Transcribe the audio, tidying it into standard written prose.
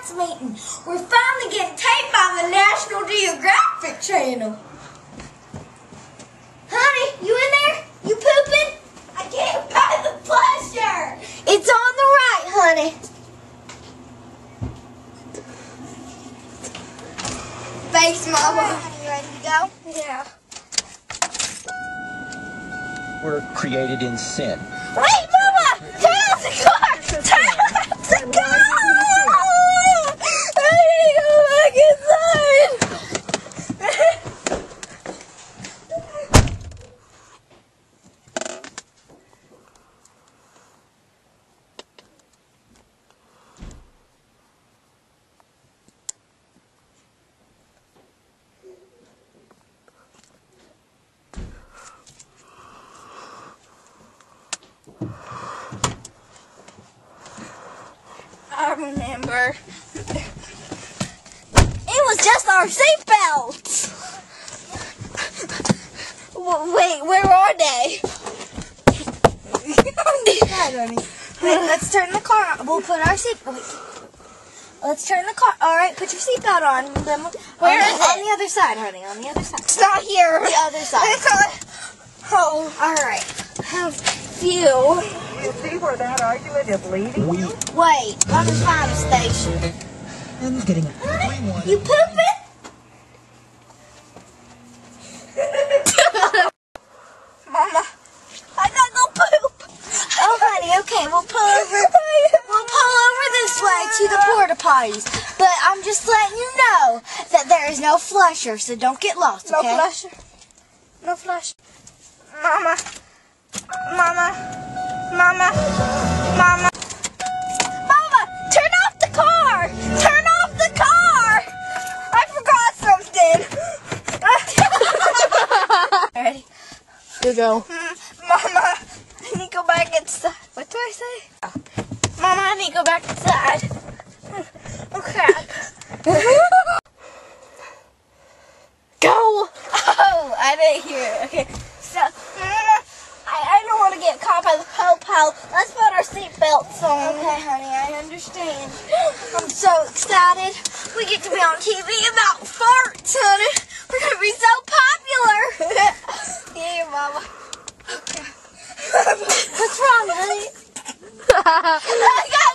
parents meeting. We're finally getting taped by the National Geographic Channel. Honey, you in there? You pooping? I can't find the flusher. It's on the right, honey. Thanks, Mama. Honey, you ready to go? Yeah. We're created in sin. Wait, Mama! Turn off the car! Turn off the car! I need to go back inside! I remember. It was just our seatbelts. Wait, where are they? Wait, let's turn the car on. We'll put our seatbelt. Let's turn the car. All right, put your seatbelt on. Then where is it? On the other side, honey. On the other side. It's not here. The other side. It's on. Oh, all right. Have few. You see where that argument is leading? Wait, on the fire station. I'm getting a You pooping? Mama, I gotta go poop. Oh, honey, okay, we'll pull over this way to the porta potties. But I'm just letting you know that there is no flusher, so don't get lost, okay? No flusher. No flusher. Mama. Mama. Mama. Mama. Mama, turn off the car! Turn off the car! I forgot something. Ready? You go. Mama, I need to go back inside. What do I say? Oh. Mama, I need to go back inside. Oh, crap. Go! Oh, I didn't hear it. Okay, so, Mama, I don't want to get caught by the po-po. Let's put our seatbelts on. Okay, honey, I understand. I'm so excited. We get to be on TV about farts, honey. We're going to be so popular. Yeah, Mama. Okay. What's wrong, honey? I got